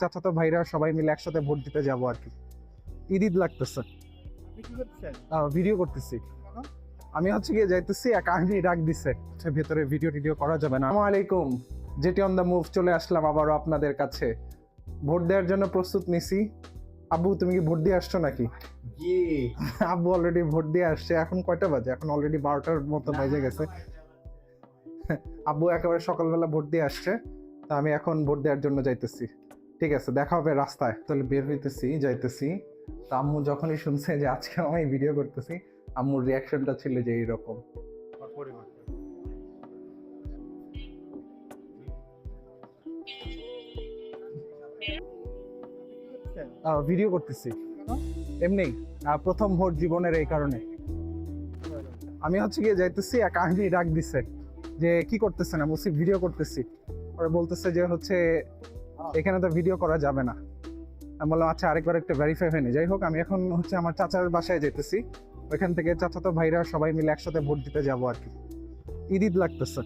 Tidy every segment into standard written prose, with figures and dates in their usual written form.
চাচাতো ভাইরা সবাই মিলে একসাথে ভোট দিতে যাবো আর কি। ঈদ লাগতেছে, ভিডিও করতেছি। আমি হচ্ছে গিয়ে যাইতেছি, এক আর্মি ডাক দিছে, ভেতরে ভিডিও টিডিও করা যাবে না। আসসালামু আলাইকুম, যেটি অন দ্য মুভ চলে আসলাম আবারও আপনাদের কাছে। ভোট দেওয়ার জন্য প্রস্তুত নিছি। আব্বু তুমি কি ভোট দিয়ে আসছো নাকি? আব্বু অলরেডি ভোট দিয়ে আসছে। এখন কয়টা বাজে? এখন অলরেডি 12টার মতো বেজে গেছে। আব্বু একেবারে সকালবেলা ভোট দিয়ে আসছে, তা আমি এখন ভোট দেওয়ার জন্য যাইতেছি। ঠিক আছে, দেখা হবে রাস্তায়। তাহলে বের হইতেছি, যাইতেছি। তা আম্মু যখনই শুনছে যে আজকে আমি ভিডিও করতেছি, আম্মুর রিয়াকশনটা ছিল যে এইরকম। ভিডিও করতেছি এমনি, প্রথম ভোট জীবনের, এই কারণে। আমি হচ্ছে গিয়ে যাইতেছি, এক আর্মি ডাক দিছে যে কি করতেছে না, বলছি ভিডিও করতেছি। ওরা বলতেছে যে হচ্ছে এখানে তো ভিডিও করা যাবে না। আমি বললাম আচ্ছা, আরেকবার একটা ভেরিফাই হয়নি। যাই হোক, আমি এখন হচ্ছে আমার চাচার বাসায় যেতেছি। ওইখান থেকে চাচাতো ভাইরা সবাই মিলে একসাথে ভোট দিতে যাবো আর কি। ঈদ লাগতেছে।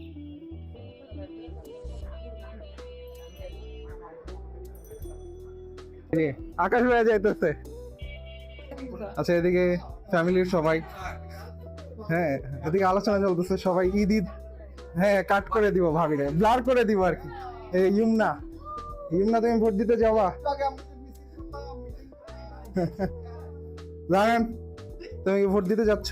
আকাশ হয়ে যাইতেছে। আচ্ছা, এদিকে ফ্যামিলির সবাই, হ্যাঁ এদিকে আলোচনা চলতেছে, সবাই ঈদ ঈদ। হ্যাঁ, কাট করে দিব, ভাবিরে ব্লার করে দিব আর কি। এই ইমনা, ইমনা তুমি ভোট দিতে যাবা? জানেন তুমি কি ভোট দিতে যাচ্ছ?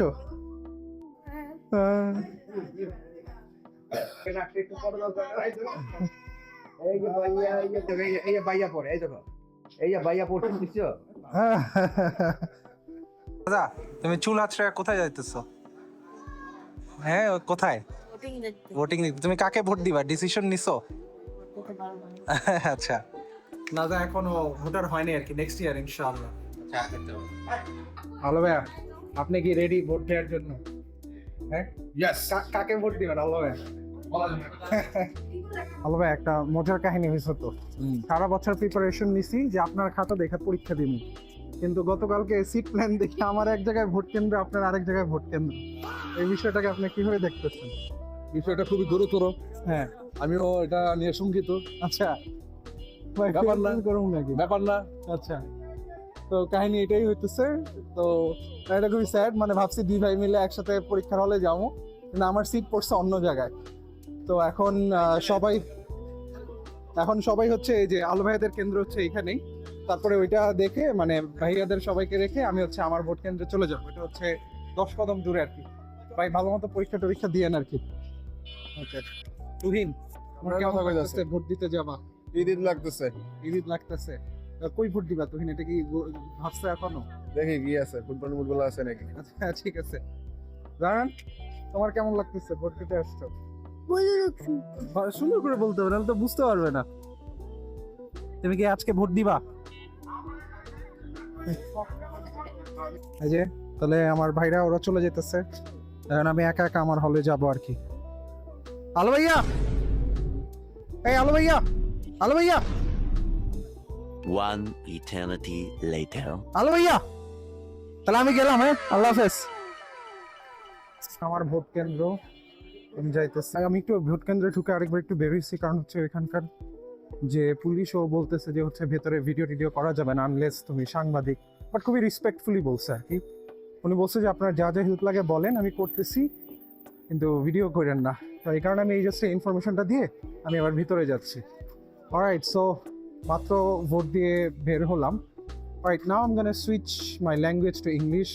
দাদা, তুমি চুল আছড়ে কোথায় যাইতেছো? হ্যাঁ, কোথায়? ভোটিং দিতে। তুমি কাকে ভোট দিবা, ডিসিশন নিছো? আচ্ছা, দাদা এখনো ভোটার হয়নি আর কি, নেক্সট ইয়ার ইনশাআল্লাহ। হ্যালো ভাইয়া, আপনি কি রেডি ভোট দেওয়ার জন্য? হ্যাঁ, কাকে ভোট দিবেন? হ্যালো ভাইয়া, হ্যালো ভাই, একটা মজার কাহিনী হয়েছে তো। সারা বছর প্রিপারেশন নিছি যে আপনার খাতা দেখে পরীক্ষা দিব, কিন্তু গতকালকে সিট প্ল্যান দেখে আমার এক জায়গায় ভোট কেন্দ্র, আপনার আরেক জায়গায় ভোট কেন্দ্র। এই বিষয়টাকে আপনি কিভাবে দেখতেছেন? বিষয়টা খুবই গুরুতর। হ্যাঁ, আমিও এটা নিয়ে শঙ্কিত। আচ্ছা ভাই, ব্যাপার না। করুন নাকি? ব্যাপার না। আচ্ছা, তো কাহিনী এটাই হইতেছে। তো এটা খুবই স্যাড, মানে ভাবছি দুই ভাই মিলে একসাথে পরীক্ষার হলে যাবো, কিন্তু আমার সিট পড়ছে অন্য জায়গায়। তো এখন সবাই হচ্ছে এই যে আলো ভাইয়াদের কেন্দ্র হচ্ছে এখানেই। তারপরে ওইটা দেখে, মানে ভাইয়াদের সবাইকে রেখে আমি হচ্ছে আমার ভোট কেন্দ্রে চলে যাবো। এটা হচ্ছে 10 কদম দূরে আর কি। ভাই ভালো মতো পরীক্ষা টরীক্ষা দিয়েন আর কি। ওকে তুহিন, আমার কেমন লাগতেছে ভোট দিতে যাবা? ঈদ ঈদ লাগতেছে। ঈদ লাগতেছে। কই ভোট দিবা তুহিন, এটা কি ভাবছো এখনো? দেখি কি আছে, ফুটবল আছে নাকি। আচ্ছা ঠিক আছে। জানান, তোমার কেমন লাগতেছে ভোট দিতে আসছো? সুন্দর করে বলতে হবে, নাহলে তো বুঝতে পারবে না। তুমি কি আজকে ভোট দিবা? এই যে, তাহলে আমার ভাইরা ওরা চলে যেতেছে, এখন আমি একা একা আমার হলে যাবো আর কি। আলো ভাইয়া, এই আলো ভাইয়া, আলো ভাইয়া, One eternity later. আলো ভাইয়া, তাহলে আমি গেলাম। হ্যাঁ, আল্লাহ হাফেজ। আমার ভোট কেন্দ্র, আমি যাইতেছি। আমি একটু ভোট কেন্দ্রে ঢুকে আরেকবার একটু বেরোইছি, কারণ হচ্ছে এখানকার যে পুলিশও বলতেছে যে হচ্ছে ভেতরে ভিডিও টিডিও করা যাবে না আনলেস তুমি সাংবাদিক। বাট খুবই রেসপেক্টফুলি বলছে আর কি। উনি বলছে যে আপনার যা যা হেল্প লাগে বলেন, আমি করতেছি, কিন্তু ভিডিও করেন না। তো এই কারণে আমি এই জাস্ট ইনফরমেশনটা দিয়ে আমি আবার ভিতরে যাচ্ছি। অলরাইট, সো মাত্র ভোট দিয়ে বের হলাম। Right now I'm gonna switch my language to English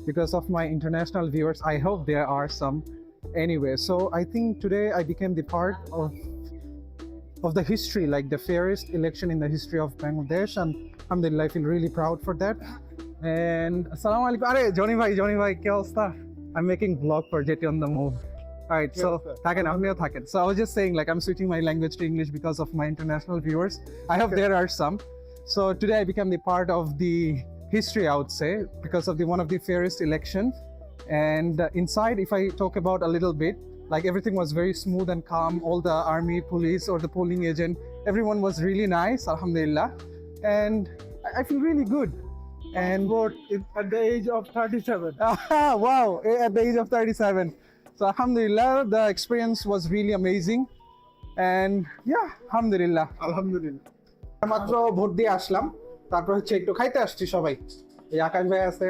because of my international viewers. I hope there are some. Anyway, so I think today I became the part of the history, like the fairest election in the history of Bangladesh, and alhamdulillah I feel really proud for that. And assalamu alaikum. Are Johnny bhai kya hosta? I'm making vlog for JT on the move. Alright, so thaken apniyo thaken. So I was just saying, like, I'm switching my language to English because of my international viewers. I hope there are some. So today I became the part of the history, I would say, because of the one of the fairest election. And inside, if I talk about a little bit, like everything was very smooth and calm. All the army, police, or the polling agent, everyone was really nice, alhamdulillah. And I feel really good. And At the age of 37. wow, at the age of 37. So alhamdulillah, the experience was really amazing. And yeah, alhamdulillah. Alhamdulillah. মাত্র vote দিয়ে আসলাম, তারপর হচ্ছে একটু খাইতে আসছি সবাই। এই আকাশ ভাই আছে,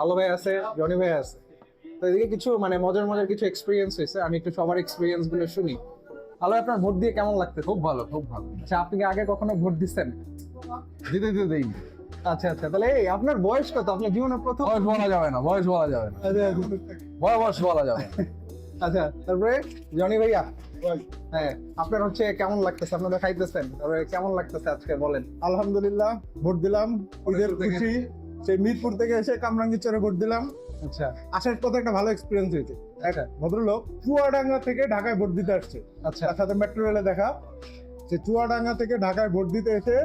আলো ভাই আছে, জনি ভাই আছে। তো এদিকে কিছু মানে মজার মজার কিছু এক্সপিরিয়েন্স হয়েছে, আমি একটু সবার এক্সপিরিয়েন্স গুলো শুনি। আলো, আপনার ভোট দিয়ে কেমন লাগছে? খুব ভালো, খুব ভালো। আচ্ছা, আপনি কি আগে কখনো ভোট দিচ্ছেন? দিতে দিতে দেই। আচ্ছা আচ্ছা, তাহলে এই আপনার বয়স কত? আপনার জীবনে প্রথম? বয়স বলা যাবে না, বয়স বলা যাবে না, বয়স বলা যাবে না। আচ্ছা, তারপরে জনি ভাইয়া, হ্যাঁ, আপনার হচ্ছে কেমন লাগতেছে? আপনারা খাইতেছেন, তারপরে কেমন লাগতেছে আজকে বলেন। আলহামদুলিল্লাহ, ভোট দিলাম, ঈদের খুশি। সেই মিরপুর থেকে এসে কামরাঙ্গীরচরে ভোট দিলাম। আচ্ছা আসার পথে একটা ভালো এক্সপিরিয়েন্স হয়েছে। একটা ভদ্রলোক চুয়াডাঙ্গা থেকে ঢাকায় ভোট দিতে আসছে, আচ্ছা তার সাথে মেট্রো রেলে দেখা। সে চুয়াডাঙ্গা থেকে ঢাকায় ভোট দিতে এসে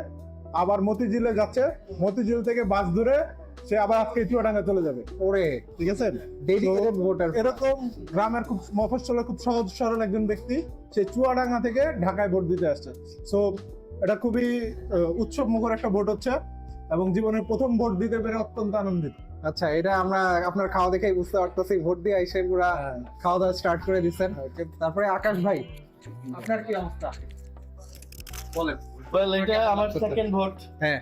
আবার মতিঝিলে যাচ্ছে, মতিঝিল থেকে বাস ধরে সে আবার আজকে চুয়াডাঙ্গা চলে যাবে। ওরে, ঠিক আছে, ডেডিকেটেড ভোটার। এরকম গ্রামের খুব মফস্বলের খুব সহজ সরল একজন ব্যক্তি, সে চুয়াডাঙ্গা থেকে ঢাকায় ভোট দিতে আসছে। সো এটা খুবই উৎসব মুখর একটা ভোট হচ্ছে, এবং জীবনের প্রথম ভোট দিতে পেরে অত্যন্ত আনন্দিত। আচ্ছা, এটা আমরা আপনার খাওয়া দেখে বুঝতে পারতেছি, ভোট দিয়ে এসে পুরা খাওয়া দাওয়া স্টার্ট করে দিচ্ছেন। তারপরে আকাশ ভাই, আপনার কি অবস্থা বলেন। Well, এটা আমার সেকেন্ড ভোট। হ্যাঁ,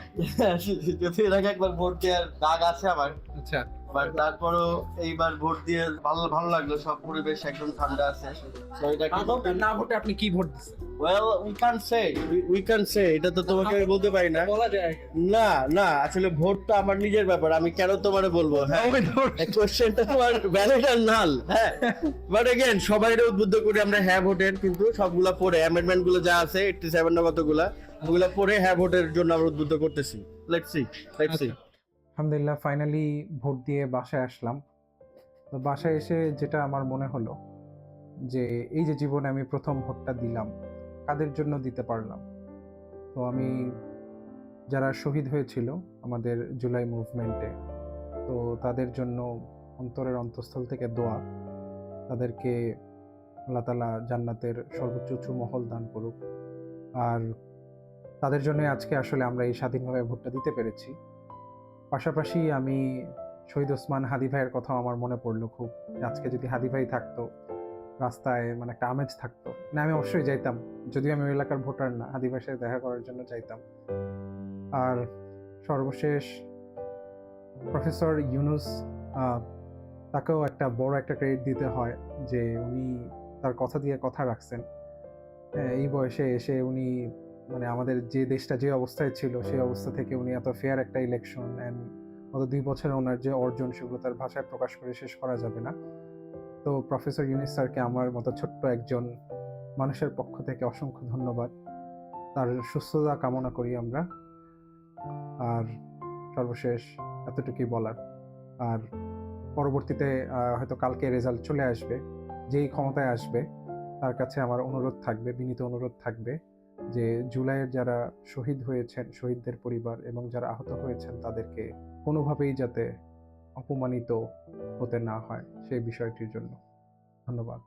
যদি এর আগে একবার ভোট দেওয়ার দাগ আছে আমার, আচ্ছা বাট তারপরও এইবার ভোট দিয়ে ভালো ভালো লাগলো। সব পরিবেশ একদম ঠান্ডা আছে। So এটা কি না ভোটে আপনি কি ভোট দিচ্ছেন? well we can say এটা তো তোমাকে আমি বলতে পারি না। বলা যায়। না না, আসলে ভোটটা আমার নিজের ব্যাপার, আমি কেন তোমারে বলবো? হ্যাঁ, কোশ্চেনটা তোমার ভ্যালিড আর নাল। হ্যাঁ, বাট अगेन সবাই উদ্বুদ্ধ করি আমরা হ্যাঁ ভোটের, কিন্তু সবগুলা পড়ে অ্যামেন্ডমেন্ট গুলো যা আছে 87 না কতগুলা, ওগুলা পড়ে হ্যাঁ ভোটের জন্য আমরা উদ্বুদ্ধ করতেছি। Let's see. আলহামদুলিল্লাহ, ফাইনালি ভোট দিয়ে বাসায় আসলাম। তো বাসায় এসে যেটা আমার মনে হলো যে এই যে জীবনে আমি প্রথম ভোটটা দিলাম, কাদের জন্য দিতে পারলাম। তো আমি যারা শহীদ হয়েছিল আমাদের জুলাই মুভমেন্টে, তো তাদের জন্য অন্তরের অন্তঃস্থল থেকে দোয়া, তাদেরকে আল্লাহ তাআলা জান্নাতের সর্বোচ্চ উঁচু মহল দান করুক। আর তাদের জন্য আজকে আসলে আমরা এই স্বাধীনভাবে ভোটটা দিতে পেরেছি। পাশাপাশি আমি শহীদ ওসমান হাদি ভাইয়ের কথা আমার মনে পড়লো খুব, যে আজকে যদি হাদি ভাই থাকতো রাস্তায়, মানে একটা আমেজ থাকতো। না, আমি অবশ্যই যাইতাম, যদিও আমি ওই এলাকার ভোটার না, হাদি ভাইয়ের সাথে দেখা করার জন্য যাইতাম। আর সর্বশেষ প্রফেসর ইউনুস, তাকেও একটা বড় একটা ক্রেডিট দিতে হয় যে উনি তার কথা দিয়ে কথা রাখছেন। এই বয়সে এসে উনি মানে আমাদের যে দেশটা যে অবস্থায় ছিল সেই অবস্থা থেকে উনি এত ফেয়ার একটা ইলেকশন অ্যান্ড গত 2 বছরে ওনার যে অর্জন, সেগুলো তার ভাষায় প্রকাশ করে শেষ করা যাবে না। তো প্রফেসর ইউনুস স্যারকে আমার মতো ছোট্ট একজন মানুষের পক্ষ থেকে অসংখ্য ধন্যবাদ। তার সুস্থতা কামনা করি আমরা। আর সর্বশেষ এতটুকুই বলার। আর পরবর্তীতে হয়তো কালকে রেজাল্ট চলে আসবে, যেই ক্ষমতায় আসবে তার কাছে আমার অনুরোধ থাকবে, বিনীত অনুরোধ থাকবে যে জুলাইয়ের যারা শহীদ হয়েছেন, শহীদদের পরিবার এবং যারা আহত হয়েছেন, তাদেরকে কোনোভাবেই যাতে অপমানিত হতে না হয় সেই বিষয়টির জন্য। ধন্যবাদ।